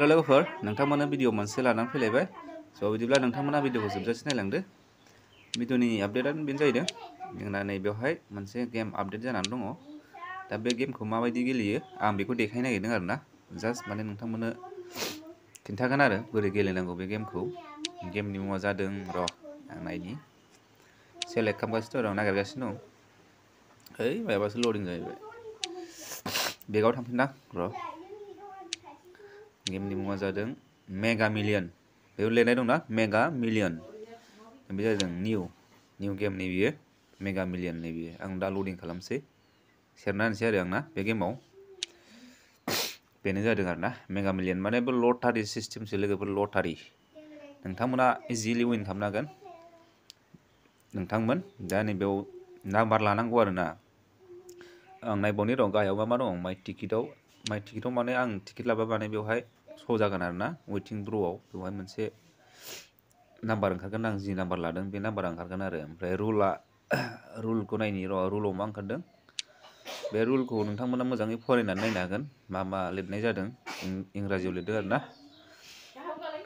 हेल' लोगोफोर नोंथांमोना भिडिअ मोनसे लानानै फैलायबाय स' बिदिब्ला नोंथांमोना भिडिअखौ जोबजासे नायलांदो भिडिअनि आपडेटआनो बेनो जाहैदों जोंना नैबेवहाय मोनसे गेम आपडेट जानानै दङ दा बे गेमखौ माबायदि गेलेयो आं बेखौ देखायनो नागिरदों आरोना जास्ट माने नोंथांमोननो खिन्थागोन आरो बोरै गेलेनांगौ बे गेमखौ गेमनि मुङा जादों र' आं नायनि सेलेक्ट खालामगासिनो दं नागिरगासिनो दं ओइ माबासो लडिं जाहैबाय बेगाव थांफिनना र' गेमनि मुङा जादों मेगा मिलियन बेयाव लिरनाय दंना मेगा मिलियन बे जादों निउ गेमनि बियो मेगा मिलियननि बियो आं दा लडिं खालामसै सेरना होनोसै आरो आंना बे गेमाव बेनो जादों आरोना मेगा मिलियन माने बे लटारि सिस्टेमसो लोगोफोर लटारि नोंथांमोना इजिलि विन खालामनो हागोन नोंथांमोन दा नैबेयाव नाम्बार लानांगौ आरोना आं नायबावनि र' गाहायाव मा दं माइ टिकेटाव माने आं टिकेट लाबा माने बेवहाय श' जागोन आरोना वेटिं र'आव बेवहाय मोनसे नाम्बार ओंखारगोन आं जि नाम्बार लादों बे नाम्बारा ओंखारगोन आरो ओमफ्राय रुलखौ नायनि र' रुलाव मा ओंखारदों बे रुलखौ नोंथांमोना मोजाङै फरायनानै नायनो हागोन मा लिरनाय जादों इंराजियाव लिरदों आरोना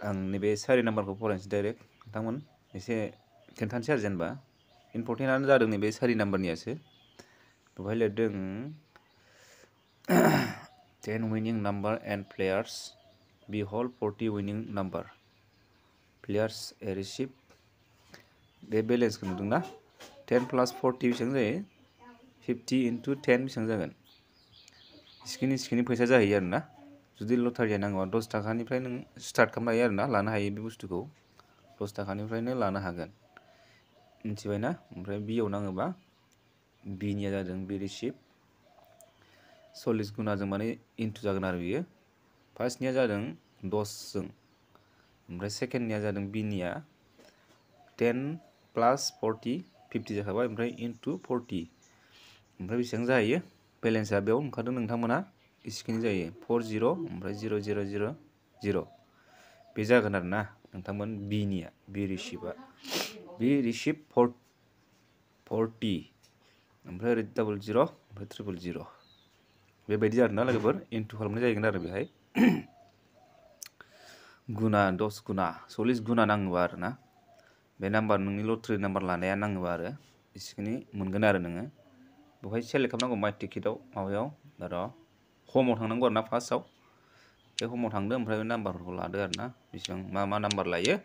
आं नैबे 4 नाम्बारखौ फरायनोसै डाइरेक्ट नोंथांमोन एसे खोन्थानोसै आरो जेनेबा इम्परटेन्टआनो जादों नैबे 4 नाम्बारनियासो बेवहाय लिरदों 10 winning number and players behold 40 winning number players receive बे बेलेन्सखौ नुदोंना 10 + 40 बेसेबां जायो 50 × 10 बेसेबां जागोन सिखिनि फैसा जाहैयो आरोना जुदि लटारिया नांगौबा 10 थाखानिफ्राय नों स्टार्ट खालामनो हायो आरोना लानो हायो बे बुस्थुखौ 10 थाखानिफ्रायनो लानो हागोन मिथिबायना ओमफ्राय बियाव नाङोबा बिनिया जादों बि रिसिभ 40 गुनाजों माने इन्टु जागोन आरो बियो फार्स्टनिया जादों 10 जों ओमफ्राय सेकेन्डनिया जादों बिनिया 10 + 40 50 जाखाबाय ओमफ्राय इन्टु 40 ओमफ्राय बेसेबां जाहैयो बेलेन्सआ बेयाव ओंखारदों नोंथांमोना इसिखिनि जायो 40 ओमफ्राय 0000 बे जागोन आरोना नोंथांमोन बिनिया बि रिसिभआ बि रिसिभ 40 ओमफ्राय ओरै 00 ओमफ्राय 000 बेबायदि आरोना लोगोफोर इन्टु खालामनाय जाहैगोन आरो बेहाय गुना 10 गुना 40 गुना नाङोबा आरोना बे नाम्बार नोंनि लटारि नाम्बार लानाया नाङोबा आरो इसिखिनि मोनगोन आरो नोङो बेवहाय सेलेक्ट खालामनांगौ माइ टिकेटाव माबायाव र' हमाव थांनांगौ आरोना फार्स्टआव बे हमाव थांदो ओमफ्राय बे नाम्बारफोरखौ लादो आरोना बेसेबां मा नाम्बार लायो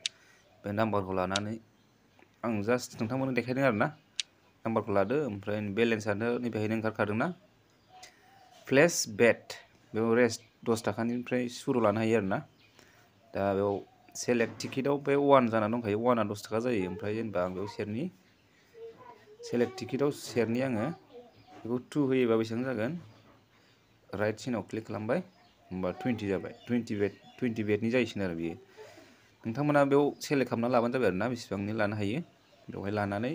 बे नाम्बारखौ लानानै आं जास्ट नोंथांमोननो देखायदों आरोना नाम्बारखौ लादो ओमफ्राय बेलेन्सआनो नैबेहायनो ओंखारखादोंना प्लेस बेट बेयाव रेस्ट 10 थाखानिफ्राय सुरु लानो हायो आरोना दा बेयाव सेलेक्ट टिकेटाव बे 1 जानानै दंखायो 1आ 10 थाखा जायो ओमफ्राय जेनेबा आं बेयाव सेरनि सेलेक्ट टिकेटाव सेरनि आङो बेखौ 2 होयोबा बेसेबां जागोन राइट सिनाव क्लिक खालामबाय होमबा 20 जाबाय 20 बेटनि जाहैसिगोन आरो बियो नोंथांमोना बेयाव सेलेक्ट खालामना लाबानो जाबाय आरोना बेसेबांनि लानो हायो बेवहाय लानानै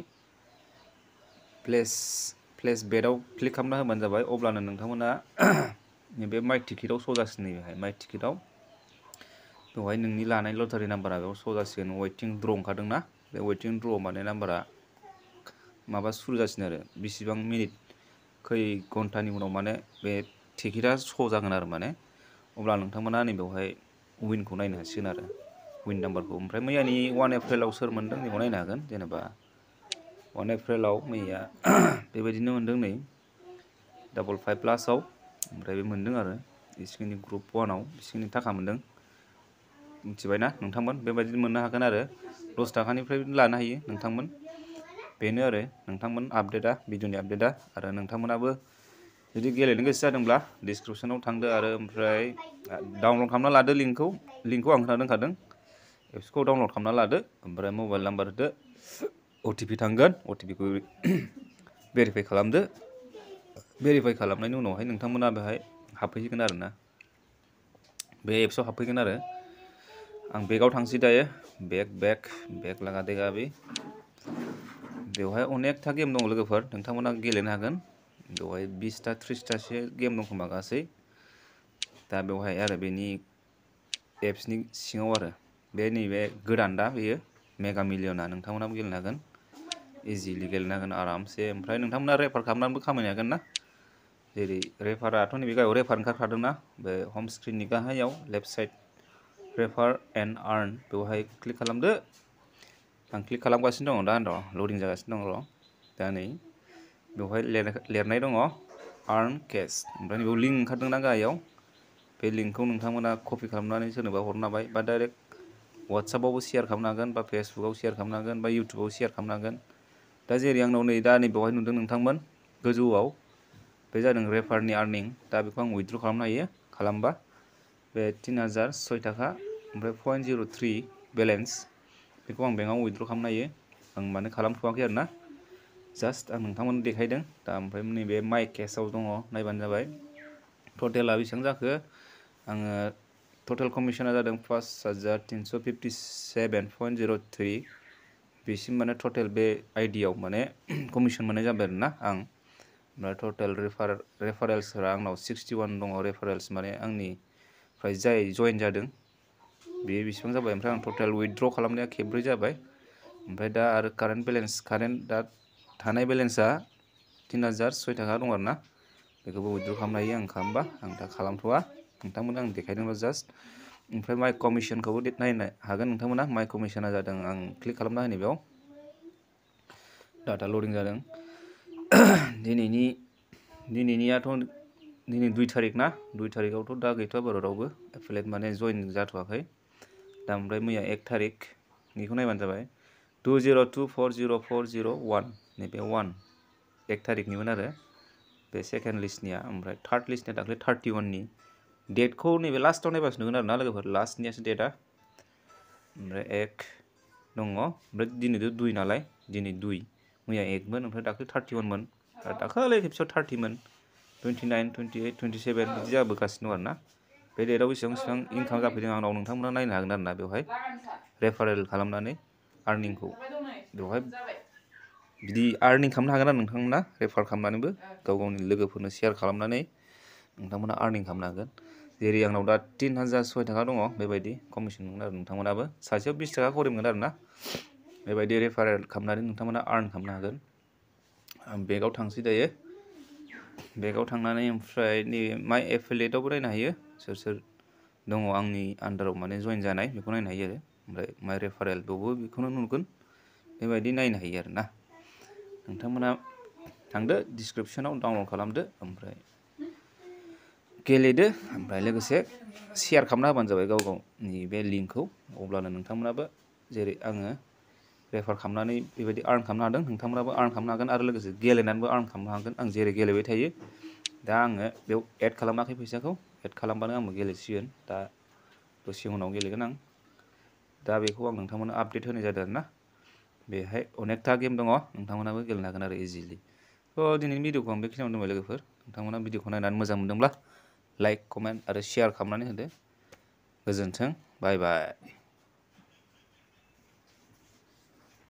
प्लेस बेटआव क्लिक खालामना होबानो जाबाय अब्लानो नोंथांमोना नैबे माइ टिकेटाव श' जासिगोन नैबेहाय माइ टिकेटाव बेवहाय नोंनि लानाय लटारि नाम्बारा बेयाव श' जासिगोन वेटिं द्र' ओंखारदोंना बे वेटिं द्र'आव माने नाम्बारा माबा सुरु जासिगोन आरो बेसेबां मिनिट खै घन्टानि उनाव माने बे टिकेटआ श' जागोन आरो माने अब्ला नोंथांमोना नैबेवहाय विनखौ नायनो हासिगोन आरो विन नाम्बारखौ ओमफ्राय मैयानि 1 एप्रिलाव सोर मोनदों बेखौ नायनो हागोन जेनेबा 1 एप्रिलाव मैया बेबायदिनो मोनदों नै 55+ ओमफ्राय बे मोनदों आरो बिसिनि ग्रुप 1आव बिसिनि थाखा मोनदों मिथिबायना नोंथांमोन बेबायदिनो मोननो हागोन आरो 10 थाखानिफ्राय लानो हायो नोंथांमोन बेनो आरो नोंथांमोन आपडेटआ भिडिअनि आपडेटआ आरो नोंथांमोनाबो जुदि गेलेनो गोसो जादोंब्ला डिसक्रिपसनाव थांदो आरो ओमफ्राय डाउनलड खालामना लादो लिंकखौ आं होना दोनखादों एप्सखौ डाउनलड खालामना लादो ओमफ्राय मबाइल नाम्बार होदो OTP थांगोन OTPखौ भेरिफाइ खालामदो भेरिफाइ खालामनायनि उनावहाय नोंथांमोना बेहाय हाबफैगोन आरोना बे एप्सआव हाबफैगोन आरो आं बेगाव थांसै दायो बेग लागा देगा अभी बेवहाय अनेकथा गेम दं लोगोफोर नोंथांमोना गेलेनो हागोन बेवहाय 20टा 30टासो गेम दं खोमा गासै दा बेवहाय आरो बेनि एप्सनि सिङाव आरो बे नैबे गोदान दा बेयो मेगा मिलियना नोंथांमोनाबो गेलेनो हागोन इजिलि गेलेनो हागोन आरामसे ओमफ्राय नोंथांमोना रेफार खालामनानैबो खामायनो हागोन ना जेरै रेफाराथ' नैबे गाहायाव रेफार ओंखारखादोंना बे हम स्क्रिननि गाहायाव लेफ्ट साइड रेफार एन्ड आर्न बेवहाय क्लिक खालामदो। आं क्लिक खालामगासिनो दङ दा लडिं जागासिनो दङ र'। दा नै बेवहाय लिरनाय दङ आर्न केस, ओमफ्राय बेयाव लिंक ओंखारदोंना गाहायाव, बे लिंकखौ नोंथांमोना कपि खालामनानै सोरनोबा हरनो हाबाय, बा डाइरेक्ट वाट्सएपआवबो शेयार खालामनो हागोन, बा फेसबुकआव शेयार खालामनो हागोन, बा इउटुबाव शेयार खालामनो हागोन। दा जेरै आंनाव नै दा बेवहाय नुदों नोंथांमोन गोजौआव बे जादों रेफारनि आर्निं। दा बेखौ आं उइथड्र खालामनो हायो। खालामबा बे 3006 थाखा ओमफ्राय 0.03 बेलेन्स बेखौ आं बेंकआव उइथड्र खालामनो हायो। आं माने खालामथ'वाखै आरोना, जास्ट आं नोंथांमोननो देखायदों। दा ओमफ्राय नैबे माइ केसआव दङ, नायबानो जाबाय टटेला बेसेबां जाखो। आङो टटेल कमिसना जादों 5357.03 बेसिम माने टटेल बे आइडियाव माने कमिसन मोननाय जाबाय आरोना आं। ओमफ्राय टटेल रेफारेल्सफोरा आंनाव 61 दङ रेफारेल्स, माने आंनिफ्राय जाय जइन जादों बेयो बेसेबां जाबाय। ओमफ्राय आं टटेल उइथड्र खालामनाया खेबब्रै जाबाय। ओमफ्राय दा आरो कारेन्ट दा थानाय बेलेन्सा 3006 थाखा दं आरोना, बेखौबो उइथड्र खालामनो हायो आं खालामबा। आं दा खालामथ'वा, नोंथांमोननो आं देखायदोंल' जास्ट। ओमफ्राय माइ कमिसनखौबो नायनो हागोन नोंथांमोना। माइ कमिसना जादों, आं क्लिक खालामना होनि बेयाव, डाटा लडिं जादों। दिनैनियाथ' दिनै 2 तारिख ना, 2 तारिखआवथ' दा गैथ'आ बार' रावबो एफिलिएट माने जइन जाथ'वाखै। दा ओमफ्राय मैया 1 तारिखनिखौ नायबानो जाबाय 202404001 नैबे 1 तारिखनिमोन आरो बे सेकेन्ड लिस्टनिया। ओमफ्राय थार्ड लिस्टनिया दाख्लै 31नि। डेटखौ नैबे लास्टआव नायबासो नुगोन आरोना लोगोफोर, लास्टनियासो डेटआ। ओमफ्राय 1 दङ, ओमफ्राय दिनैथ' 2 नालाय, दिनै 2, मैया 1मोन, ओमफ्राय दाख्लै 31मोन, दाखालि खेबसेयाव 30मोन, 29, 28, 27 बिदि जाबोगासिनो दं आरोना। बे डेटआव बेसेबां इनकाम जाफैदों आंनाव नोंथांमोना नायनो हागोन आरोना बेवहाय रेफारेल खालामनानै आर्निंखौ। बेवहाय बिदि आर्निं खालामनो हागोन आरो नोंथांमोना रेफार खालामनानैबो गाव गावनि लोगोफोरनो शेयार खालामनानै नोंथांमोना आर्निं खालामनो हागोन। जेरै आंनाव दा 3006 थाखा दङ, बेबायदि कमिसन मोनगोन आरो नोंथांमोनाबो सासेयाव 20 थाखा खरि मोनगोन आरोना। बेबायदि रेफारेल खालामनानै नोंथांमोना आर्न खालामनो हागोन। आं बेगाव थांसै दायो, बेगाव थांनानै ओमफ्राय नैबे माइ एफिलिएटआवबो नायनो हायो सोर सोर दङ आंनि आन्दाराव माने जइन जानाय, बेखौ नायनो हायो आरो। ओमफ्राय माइ रेफारेल बेवबो बेखौनो नुगोन, बेबायदि नायनो हायो आरोना। नोंथांमोना थांदो डिसक्रिपसनाव डाउनलड खालामदो, ओमफ्राय गेलेदो, ओमफ्राय लोगोसे शेयार खालामना होबानो जाबाय गाव गावनि बे लिंकखौ। अब्लानो नोंथांमोनाबो जेरै आङो रेफार खालामनानै बेबायदि आर्न खालामनो हादों, नोंथांमोनाबो आर्न खालामनो हागोन, आरो लोगोसे गेलेनानैबो आर्न खालामनो हागोन। आं जेरै गेलेबाय थायो, दा आङो बेयाव एड खालामाखै फैसाखौ, एड खालामबानो आंबो गेलेसिगोन। दा दसे उनाव गेलेगोन आं। दा बेखौ आं नोंथांमोननो आपडेट होनाय जादों आरोना। बेहाय अनेकथा गेम दङ, नोंथांमोनाबो गेलेनो हागोन आरो इजिलि। थ' दिनैनि भिडिअखौ आं बेखिनियावनो दोनबाय लोगोफोर। नोंथांमोना भिडिअखौ नायनानै मोजां मोनदोंब्ला लाइक, कमेन्ट आरो शेयार खालामनानै होदो। गोजोन्थों, बाय बाय।